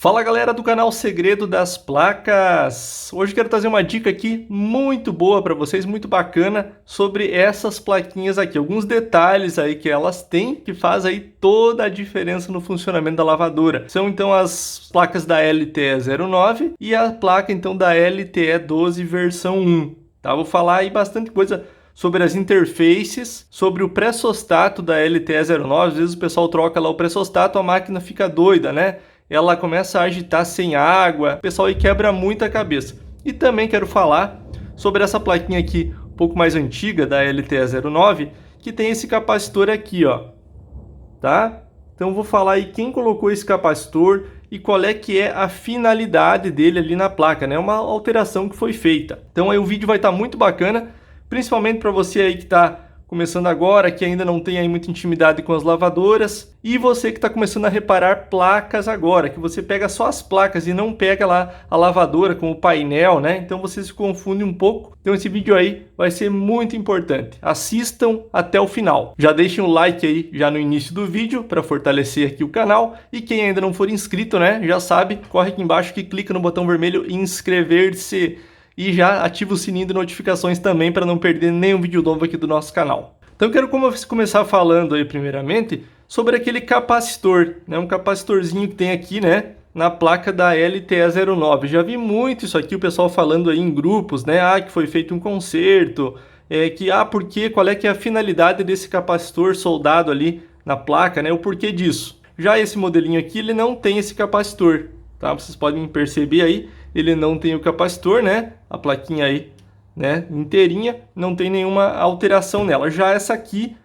Fala galera do canal Segredo das Placas! Hoje quero trazer uma dica aqui muito boa para vocês, muito bacana, sobre essas plaquinhas aqui. Alguns detalhes aí que elas têm que faz aí toda a diferença no funcionamento da lavadora. São então as placas da LTE09 e a placa então da LTE12 versão 1. Tá? Vou falar aí bastante coisa sobre as interfaces, sobre o pré-sostato da LTE09. Às vezes o pessoal troca lá o pré-sostato, a máquina fica doida, né? Ela começa a agitar sem água, o pessoal aí quebra muita cabeça. E também quero falar sobre essa plaquinha aqui, um pouco mais antiga, da LTE09, que tem esse capacitor aqui, ó, tá? Então vou falar aí quem colocou esse capacitor e qual é que é a finalidade dele ali na placa, né? Uma alteração que foi feita. Então aí o vídeo vai estar muito bacana, principalmente para você aí que está começando agora, que ainda não tem aí muita intimidade com as lavadoras, e você que está começando a reparar placas agora, que você pega só as placas e não pega lá a lavadora com o painel, né? Então você se confunde um pouco. Então esse vídeo aí vai ser muito importante. Assistam até o final. Já deixem um like aí já no início do vídeo para fortalecer aqui o canal, e quem ainda não for inscrito, né, já sabe, corre aqui embaixo que clica no botão vermelho inscrever-se. E já ativa o sininho de notificações também para não perder nenhum vídeo novo aqui do nosso canal. Então eu quero começar falando aí primeiramente sobre aquele capacitor, né? Um capacitorzinho que tem aqui, né, na placa da LTE09. Já vi muito isso aqui, o pessoal falando aí em grupos, né? Ah, que foi feito um conserto, porque, qual é que é a finalidade desse capacitor soldado ali na placa, né? O porquê disso. Já esse modelinho aqui, ele não tem esse capacitor, tá? Vocês podem perceber aí, ele não tem o capacitor, né? A plaquinha aí, né, inteirinha, não tem nenhuma alteração nela. Já essa aqui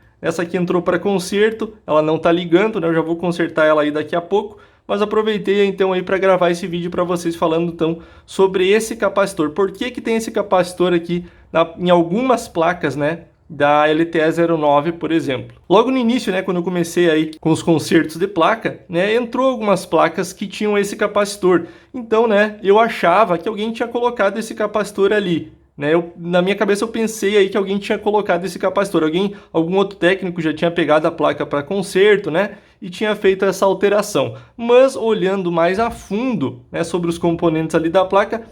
entrou para conserto, ela não tá ligando, né? Eu já vou consertar ela aí daqui a pouco, mas aproveitei então aí para gravar esse vídeo para vocês falando então sobre esse capacitor. Por que que tem esse capacitor aqui em algumas placas, né, da LTE09, por exemplo. Logo no início, né, quando eu comecei aí com os consertos de placa, né, entrou algumas placas que tinham esse capacitor. Então, né, eu achava que alguém tinha colocado esse capacitor ali, né? Na minha cabeça eu pensei aí que alguém tinha colocado esse capacitor, algum outro técnico já tinha pegado a placa para conserto, né, e tinha feito essa alteração. Mas olhando mais a fundo, né, sobre os componentes ali da placa,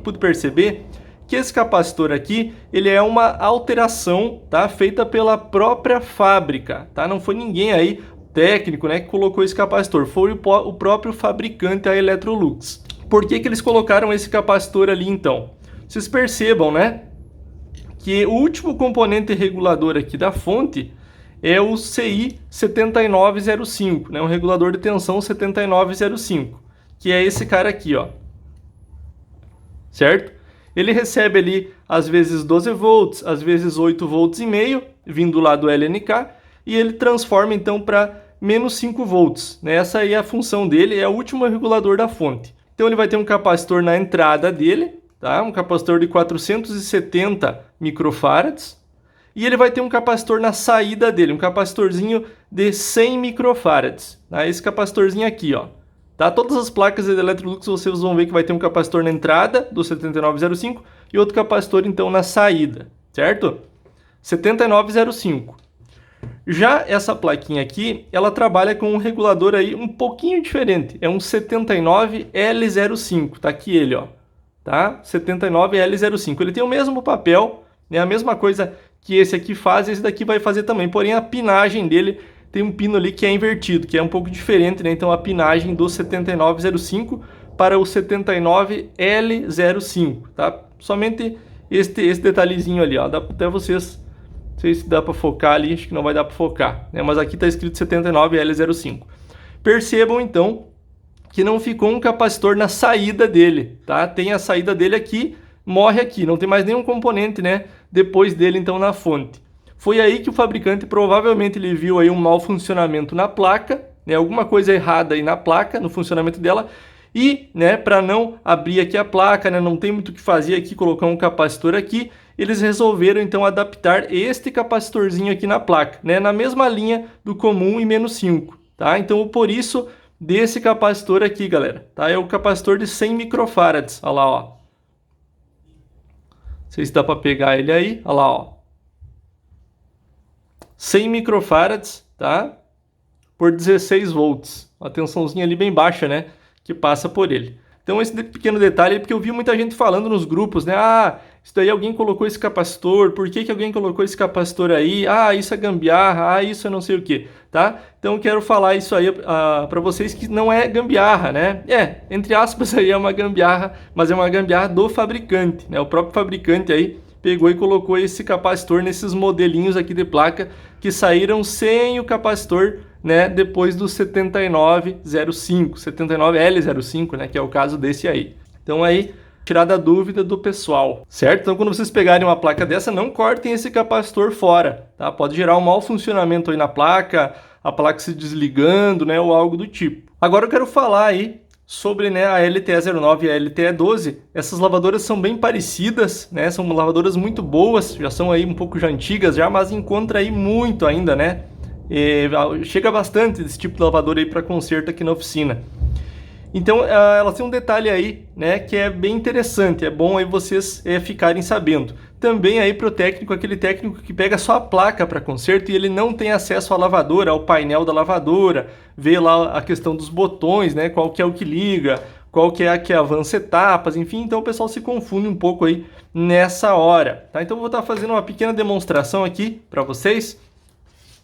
pude perceber que esse capacitor aqui, ele é uma alteração, tá, feita pela própria fábrica, tá? Não foi ninguém aí, técnico, né, que colocou esse capacitor, foi o próprio fabricante, a Electrolux. Por que que eles colocaram esse capacitor ali então? Vocês percebam, né, que o último componente regulador aqui da fonte é o CI 7905, né, um regulador de tensão 7905, que é esse cara aqui, ó, certo? Ele recebe ali, às vezes 12 volts, às vezes 8 volts e meio, vindo lá do LNK, e ele transforma então para menos 5 volts. Né? Essa aí é a função dele, é o último regulador da fonte. Então ele vai ter um capacitor na entrada dele, tá? Um capacitor de 470 microfarads, e ele vai ter um capacitor na saída dele, um capacitorzinho de 100 microfarads. Tá? Esse capacitorzinho aqui, ó. Tá? Todas as placas da Electrolux vocês vão ver que vai ter um capacitor na entrada do 7905 e outro capacitor então na saída, certo? 7905. Já essa plaquinha aqui, ela trabalha com um regulador aí um pouquinho diferente, é um 79L05, tá aqui ele, ó, tá? 79L05, ele tem o mesmo papel, né? A mesma coisa que esse aqui faz, esse daqui vai fazer também, porém a pinagem dele tem um pino ali que é invertido, que é um pouco diferente, né? Então a pinagem do 7905 para o 79L05, tá? Somente esse detalhezinho ali, ó, dá até vocês, não sei se dá para focar ali, acho que não vai dar para focar, né? Mas aqui está escrito 79L05. Percebam então que não ficou um capacitor na saída dele, tá? Tem a saída dele aqui, morre aqui, não tem mais nenhum componente, né, depois dele então na fonte. Foi aí que o fabricante provavelmente ele viu aí um mau funcionamento na placa, né, alguma coisa errada aí na placa, no funcionamento dela, e, né, para não abrir aqui a placa, né, não tem muito o que fazer aqui, colocar um capacitor aqui, eles resolveram então adaptar este capacitorzinho aqui na placa, né, na mesma linha do comum e menos 5, tá? Então por isso desse capacitor aqui, galera, tá? É o capacitor de 100 microfarads, olha lá, ó. Não sei se dá para pegar ele aí, olha lá, ó. 100 microfarads, tá? Por 16 volts. Uma tensãozinha ali bem baixa, né? que passa por ele. Então esse pequeno detalhe é porque eu vi muita gente falando nos grupos, né? Ah, isso daí alguém colocou esse capacitor, por que alguém colocou esse capacitor aí? Ah, isso é gambiarra, ah, isso é não sei o que, tá? Então eu quero falar isso aí para vocês que não é gambiarra, né? Entre aspas aí é uma gambiarra, mas é uma gambiarra do fabricante, né? O próprio fabricante aí pegou e colocou esse capacitor nesses modelinhos aqui de placa que saíram sem o capacitor, né, depois do 7905, 79L05, né, que é o caso desse aí. Então aí, tirar da dúvida do pessoal, certo? Então quando vocês pegarem uma placa dessa, não cortem esse capacitor fora, tá? Pode gerar um mau funcionamento aí na placa, a placa se desligando, né, ou algo do tipo. Agora eu quero falar aí sobre, né, a LTE09 e a LTE12. Essas lavadoras são bem parecidas, né? São lavadoras muito boas, já são aí um pouco já antigas já, mas encontra aí muito ainda, né? Chega bastante desse tipo de lavadora aí para conserto aqui na oficina. Então elas têm um detalhe aí, né, que é bem interessante, é bom aí vocês ficarem sabendo. Também aí para o técnico, aquele técnico que pega só a placa para conserto e ele não tem acesso à lavadora, ao painel da lavadora, vê lá a questão dos botões, né, qual que é o que liga, qual que é a que avança etapas, enfim, então o pessoal se confunde um pouco aí nessa hora, tá? Então eu vou estar fazendo uma pequena demonstração aqui para vocês.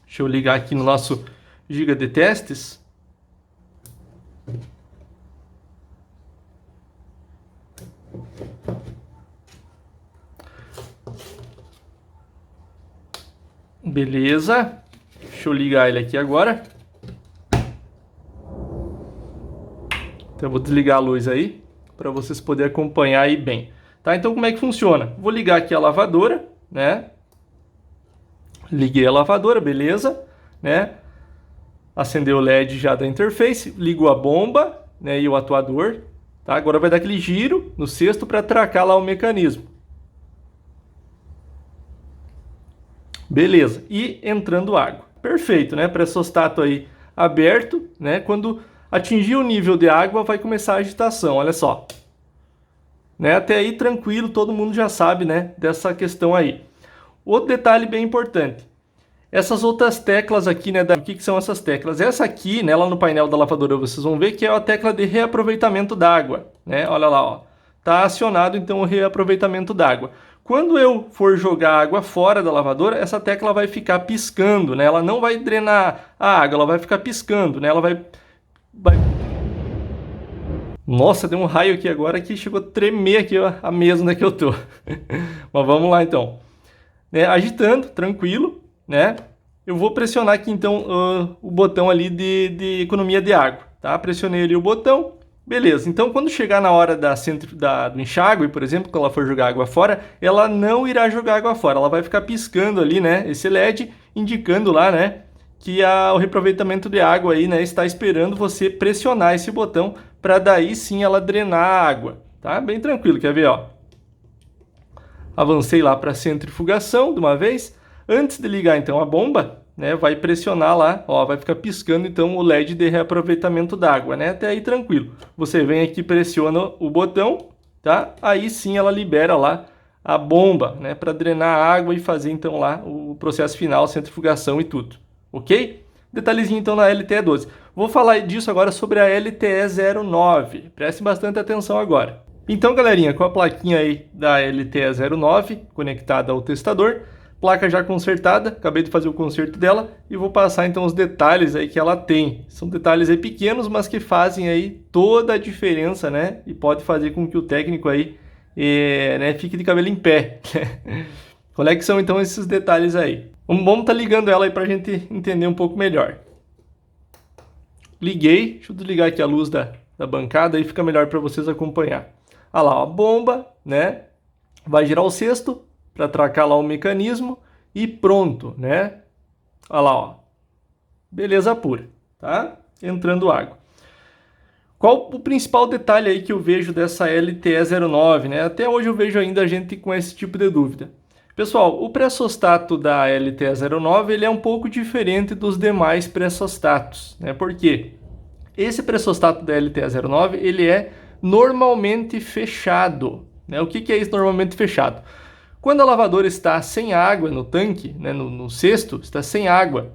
Deixa eu ligar aqui no nosso Giga de Testes. Beleza. Deixa eu ligar ele aqui agora. Então eu vou desligar a luz aí, para vocês poderem acompanhar aí bem. Tá? Então como é que funciona? Vou ligar aqui a lavadora, né? Liguei a lavadora, beleza, né? Acendeu o LED já da interface, ligo a bomba, né, e o atuador, tá? Agora vai dar aquele giro no cesto para atracar lá o mecanismo. Beleza, e entrando água. Perfeito, né? Pressostato aí aberto, né? Quando atingir o nível de água vai começar a agitação, olha só. Né? Até aí tranquilo, todo mundo já sabe, né, dessa questão aí. Outro detalhe bem importante. Essas outras teclas aqui, né, o que são essas teclas? Essa aqui, né, lá no painel da lavadora, vocês vão ver que é a tecla de reaproveitamento d'água, né? Olha lá, ó. Tá acionado então o reaproveitamento d'água. Quando eu for jogar água fora da lavadora, essa tecla vai ficar piscando, né? Ela não vai drenar a água, ela vai ficar piscando, né? Ela vai... Nossa, deu um raio aqui agora que chegou a tremer aqui, ó, a mesa onde é que eu tô. Mas vamos lá então. Né, agitando, tranquilo, né? Eu vou pressionar aqui então o botão ali de economia de água, tá? Pressionei ali o botão, beleza. Então quando chegar na hora do enxágue, por exemplo, que ela for jogar água fora, ela não irá jogar água fora, ela vai ficar piscando ali, né? Esse LED indicando lá, né? Que o reaproveitamento de água aí, né? Está esperando você pressionar esse botão para daí sim ela drenar a água, tá? Bem tranquilo, quer ver, ó? Avancei lá para centrifugação de uma vez. Antes de ligar então a bomba, né, vai pressionar lá, ó, vai ficar piscando então o LED de reaproveitamento d'água, né? Até aí tranquilo. Você vem aqui, pressiona o botão, tá? Aí sim ela libera lá a bomba, né, para drenar a água e fazer então lá o processo final, centrifugação e tudo. OK? Detalhezinho então na LTE12. Vou falar disso agora sobre a LTE09. Prestem bastante atenção agora. Então, galerinha, com a plaquinha aí da LTE09 conectada ao testador, placa já consertada, acabei de fazer o conserto dela e vou passar então os detalhes aí que ela tem. São detalhes aí pequenos, mas que fazem aí toda a diferença, né? E pode fazer com que o técnico aí né, fique de cabelo em pé. Qual é que são então esses detalhes aí? Vamos tá ligando ela aí pra gente entender um pouco melhor. Liguei, deixa eu desligar aqui a luz da bancada aí fica melhor para vocês acompanhar. Olha lá, a bomba, né? Vai girar o cesto para atracar lá o mecanismo e pronto, né? Olha lá, ó. Beleza pura, tá? Entrando água. Qual o principal detalhe aí que eu vejo dessa LTE09, né? Até hoje eu vejo ainda a gente com esse tipo de dúvida. Pessoal, o pressostato da LTE09 ele é um pouco diferente dos demais pressostatos, né? Por quê? Esse pressostato da LTE09 ele é normalmente fechado, né? O que é isso normalmente fechado? Quando a lavadora está sem água no tanque, né, no cesto, está sem água,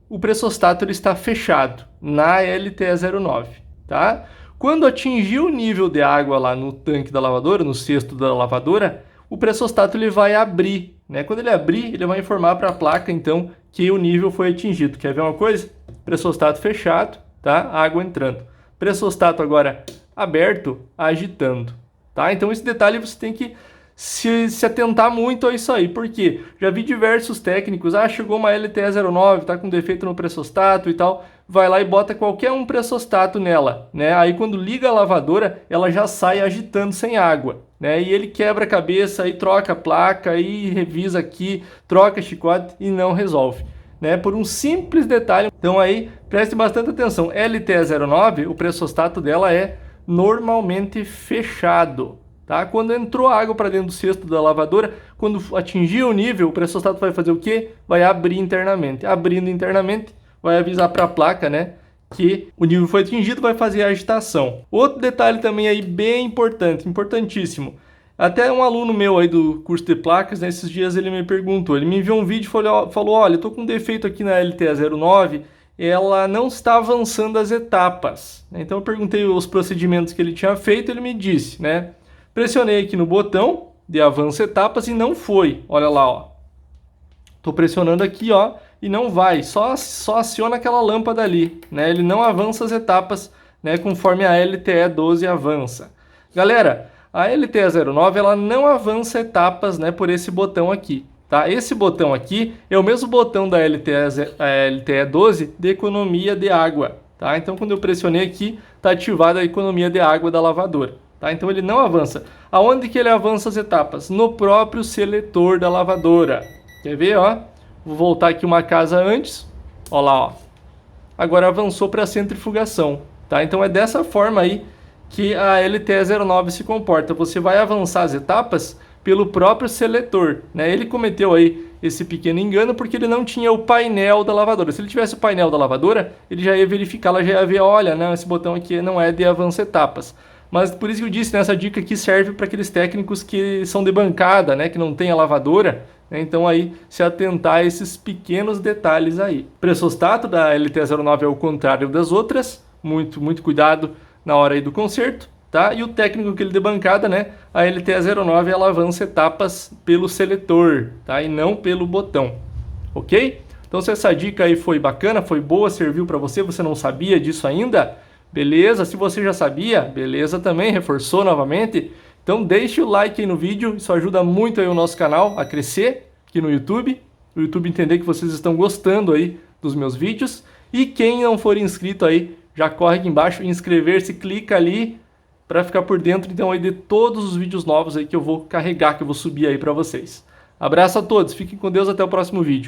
o pressostato ele está fechado na LTE09, tá? Quando atingir o nível de água lá no tanque da lavadora, no cesto da lavadora, o pressostato ele vai abrir, né? Quando ele abrir, ele vai informar para a placa, então, que o nível foi atingido. Quer ver uma coisa? Pressostato fechado, tá? Água entrando. Pressostato agora aberto, agitando, tá? Então esse detalhe você tem que se atentar muito a isso aí, porque já vi diversos técnicos, chegou uma LTE09, tá com defeito no pressostato e tal, vai lá e bota qualquer um pressostato nela, né? Aí quando liga a lavadora, ela já sai agitando sem água, né? E ele quebra a cabeça, aí troca a placa, aí revisa aqui, troca chicote e não resolve, né? Por um simples detalhe. Então aí, preste bastante atenção, LTE09, o pressostato dela é normalmente fechado. Tá? Quando entrou água para dentro do cesto da lavadora, quando atingir o nível, o pressostato vai fazer o quê? Vai abrir internamente. Abrindo internamente, vai avisar para a placa, né, que o nível foi atingido, vai fazer a agitação. Outro detalhe também aí bem importante, importantíssimo. Até um aluno meu aí do curso de placas, nesses dias ele me perguntou, ele me enviou um vídeo e falou, olha, eu estou com um defeito aqui na LTE09, ela não está avançando as etapas. Então eu perguntei os procedimentos que ele tinha feito, ele me disse, né? Pressionei aqui no botão de avanço etapas e não foi. Olha lá, ó. Tô pressionando aqui, ó, e não vai. Só aciona aquela lâmpada ali, né? Ele não avança as etapas, né, conforme a LTE12 avança. Galera, a LTE09 ela não avança etapas, né, por esse botão aqui, tá? Esse botão aqui é o mesmo botão da LTE12 de economia de água, tá? Então quando eu pressionei aqui, tá ativada a economia de água da lavadora. Tá? Então ele não avança. Aonde que ele avança as etapas? No próprio seletor da lavadora. Quer ver, ó? Vou voltar aqui uma casa antes. Ó lá, ó. Agora avançou para a centrifugação. Tá? Então é dessa forma aí que a LTE09 se comporta. Você vai avançar as etapas pelo próprio seletor, né? Ele cometeu aí esse pequeno engano porque ele não tinha o painel da lavadora. Se ele tivesse o painel da lavadora, ele já ia verificar, ela já ia ver, olha, não, esse botão aqui não é de avanço etapas. Mas por isso que eu disse, né, essa dica aqui serve para aqueles técnicos que são de bancada, né, que não tem a lavadora, né, então aí se atentar a esses pequenos detalhes aí. Pressostato da LTE09 é o contrário das outras, muito cuidado na hora aí do conserto, tá? E o técnico que ele de bancada, né, a LTE09 ela avança etapas pelo seletor, tá? E não pelo botão, ok? Então se essa dica aí foi bacana, foi boa, serviu para você, você não sabia disso ainda? Beleza? Se você já sabia, beleza também, reforçou novamente. Então deixe o like aí no vídeo, isso ajuda muito aí o nosso canal a crescer aqui no YouTube. O YouTube entender que vocês estão gostando aí dos meus vídeos. E quem não for inscrito aí, já corre aqui embaixo, inscrever-se, clica ali para ficar por dentro então aí de todos os vídeos novos aí que eu vou carregar, que eu vou subir aí para vocês. Abraço a todos, fiquem com Deus, até o próximo vídeo.